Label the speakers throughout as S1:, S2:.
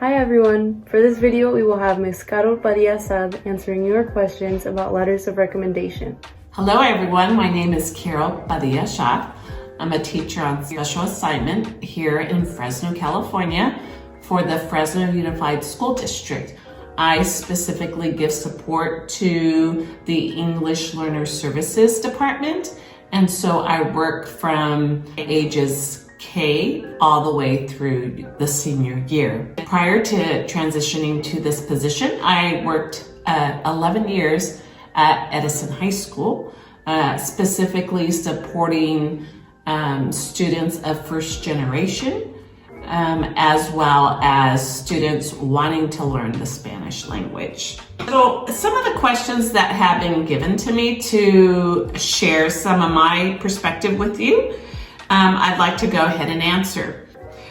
S1: Hi everyone! For this video, we will have Ms. Carol Padilla Shaath answering your questions about letters of recommendation.
S2: Hello everyone, my name is Carol Padilla Shaath. I'm a teacher on special assignment here in Fresno, California for the Fresno Unified School District. I specifically give support to the English Learner Services Department, and so I work from ages K all the way through the senior year. Prior to transitioning to this position, I worked 11 years at Edison High School, specifically supporting students of first generation, as well as students wanting to learn the Spanish language. So some of the questions that have been given to me to share some of my perspective with you, I'd like to go ahead and answer.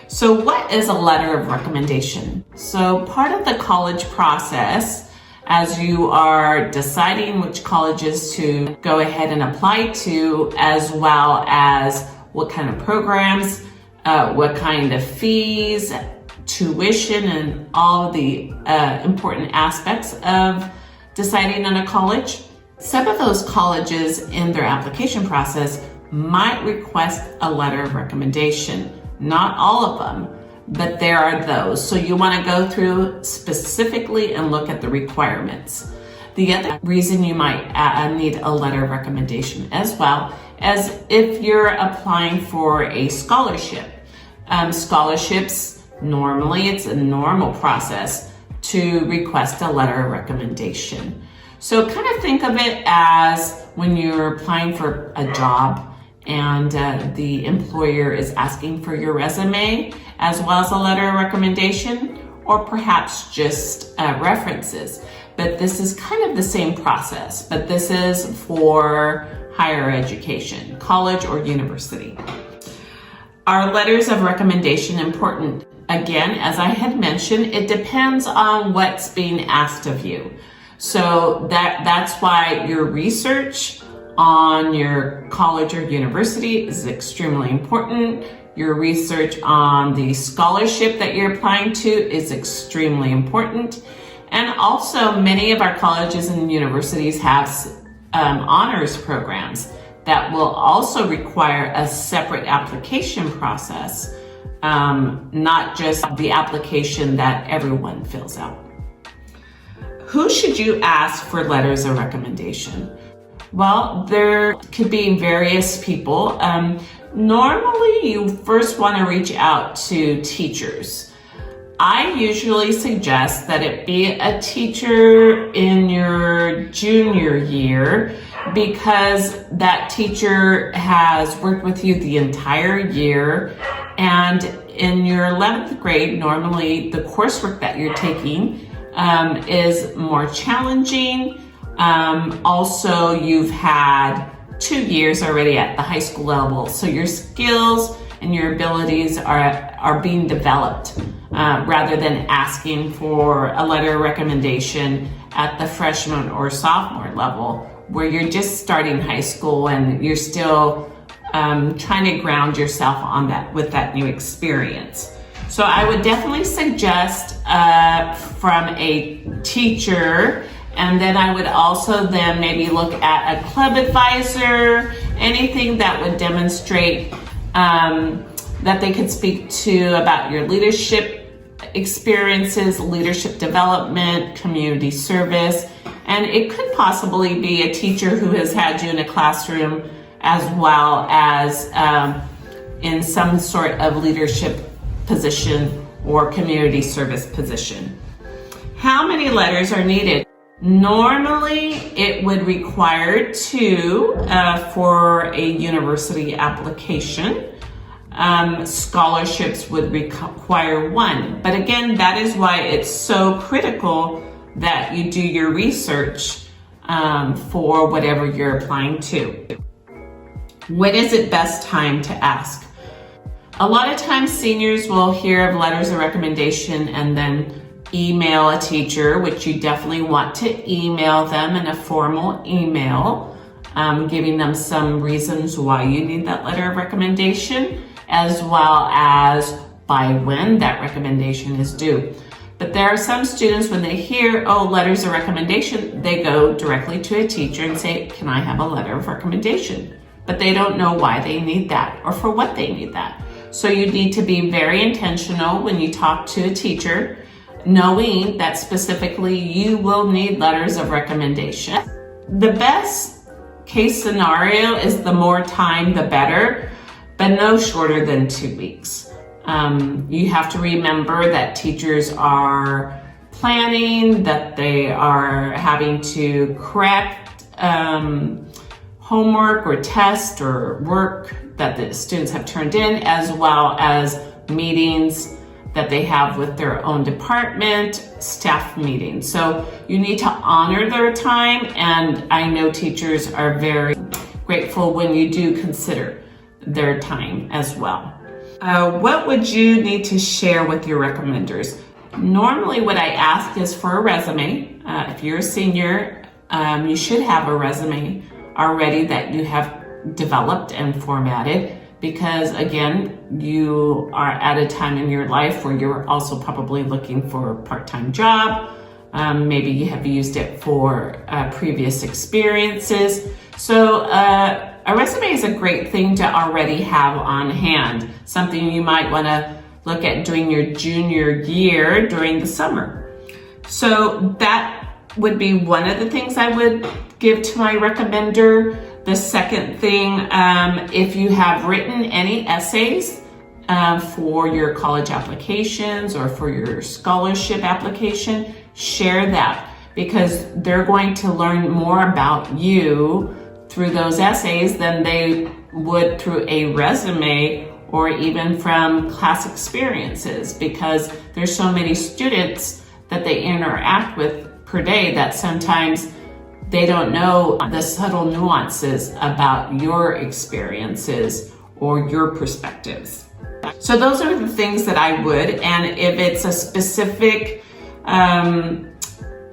S2: So what is a letter of recommendation? So part of the college process, as you are deciding which colleges to go ahead and apply to, as well as what kind of programs, what kind of fees, tuition, and all the important aspects of deciding on a college. Some of those colleges in their application process might request a letter of recommendation. Not all of them, but there are those. So you want to go through specifically and look at the requirements. The other reason you might need a letter of recommendation as well as if you're applying for a scholarship. Scholarships, normally it's a normal process to request a letter of recommendation. So kind of think of it as when you're applying for a job and the employer is asking for your resume as well as a letter of recommendation, or perhaps just references. But this is kind of the same process, but this is for higher education, college or university. Are letters of recommendation important? Again, as I had mentioned, it depends on what's being asked of you. So that's why your research on your college or university is extremely important. Your research on the scholarship that you're applying to is extremely important. And also many of our colleges and universities have honors programs that will also require a separate application process, not just the application that everyone fills out. Who should you ask for letters of recommendation? Well, there could be various people. Normally, you first want to reach out to teachers. I usually suggest that it be a teacher in your junior year, because that teacher has worked with you the entire year. And in your 11th grade, normally the coursework that you're taking is more challenging. Also, you've had 2 years already at the high school level, so your skills and your abilities are being developed, rather than asking for a letter of recommendation at the freshman or sophomore level, where you're just starting high school and you're still trying to ground yourself on that with that new experience. So I would definitely suggest from a teacher. And then I would also then maybe look at a club advisor, anything that would demonstrate that they could speak to about your leadership experiences, leadership development, community service. And it could possibly be a teacher who has had you in a classroom, as well as in some sort of leadership position or community service position. How many letters are needed? Normally, it would require 2 for a university application. Scholarships would require 1. But again, that is why it's so critical that you do your research for whatever you're applying to. When is it best time to ask? A lot of times seniors will hear of letters of recommendation and then email a teacher, which you definitely want to email them in a formal email, giving them some reasons why you need that letter of recommendation, as well as by when that recommendation is due. But there are some students, when they hear, oh, letters of recommendation, they go directly to a teacher and say, can I have a letter of recommendation? But they don't know why they need that or for what they need that. So you need to be very intentional when you talk to a teacher, knowing that specifically you will need letters of recommendation. The best case scenario is the more time, the better, but no shorter than 2 weeks. You have to remember that teachers are planning, that they are having to correct homework or test or work that the students have turned in, as well as meetings that they have with their own department, staff meetings. So you need to honor their time, and I know teachers are very grateful when you do consider their time as well. What would you need to share with your recommenders? Normally what I ask is for a resume. If you're a senior, you should have a resume already that you have developed and formatted, because again, you are at a time in your life where you're also probably looking for a part-time job. Maybe you have used it for previous experiences. So a resume is a great thing to already have on hand, something you might want to look at doing your junior year during the summer. So that would be one of the things I would give to my recommender. The second thing, if you have written any essays for your college applications or for your scholarship application, share that, because they're going to learn more about you through those essays than they would through a resume or even from class experiences, because there's so many students that they interact with per day that sometimes they don't know the subtle nuances about your experiences or your perspectives. So those are the things that I would, and if it's a specific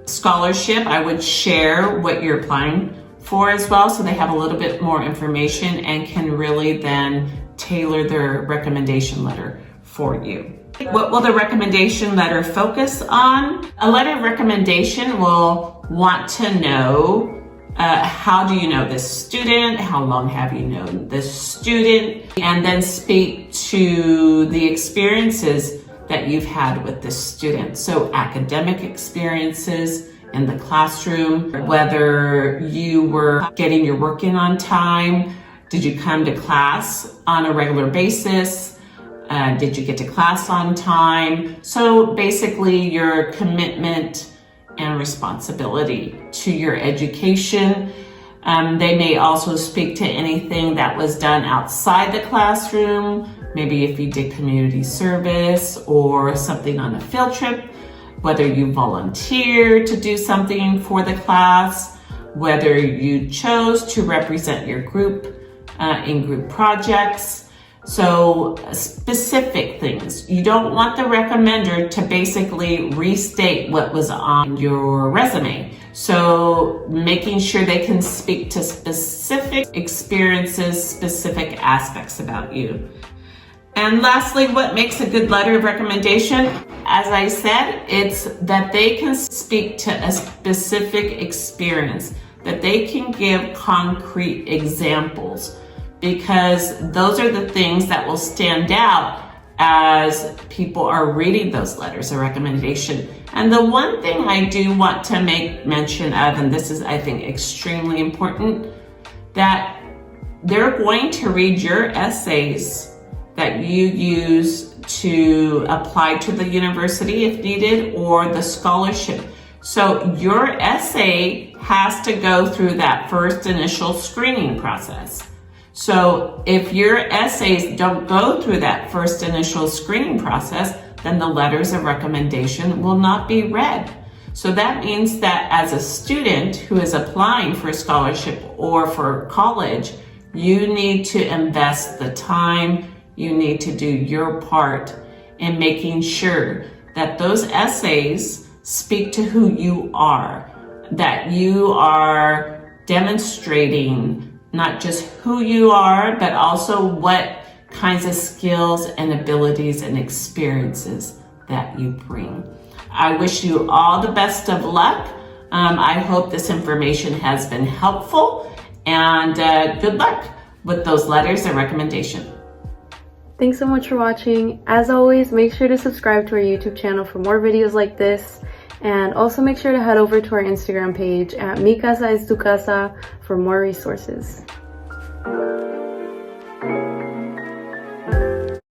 S2: scholarship, I would share what you're applying for as well, so they have a little bit more information and can really then tailor their recommendation letter for you. What will the recommendation letter focus on? A letter of recommendation will want to know how do you know this student, how long have you known this student, and then speak to the experiences that you've had with this student. So academic experiences in the classroom, whether you were getting your work in on time, did you come to class on a regular basis, did you get to class on time? So basically your commitment and responsibility to your education. They may also speak to anything that was done outside the classroom, maybe if you did community service or something on a field trip, whether you volunteered to do something for the class, whether you chose to represent your group in group projects. So specific things. You don't want the recommender to basically restate what was on your resume. So making sure they can speak to specific experiences, specific aspects about you. And lastly, what makes a good letter of recommendation? As I said, it's that they can speak to a specific experience, that they can give concrete examples, because those are the things that will stand out as people are reading those letters of recommendation. And the one thing I do want to make mention of, and this is, I think, extremely important, that they're going to read your essays that you use to apply to the university if needed, or the scholarship. So your essay has to go through that first initial screening process. So if your essays don't go through that first initial screening process, then the letters of recommendation will not be read. So that means that as a student who is applying for a scholarship or for college, you need to invest the time, you need to do your part in making sure that those essays speak to who you are, that you are demonstrating not just who you are, but also what kinds of skills and abilities and experiences that you bring. I wish you all the best of luck. I hope this information has been helpful, and good luck with those letters of recommendation.
S1: Thanks so much for watching. As always, make sure to subscribe to our YouTube channel for more videos like this, and also make sure to head over to our Instagram page at Mi Casa Es Tu Casa for more resources.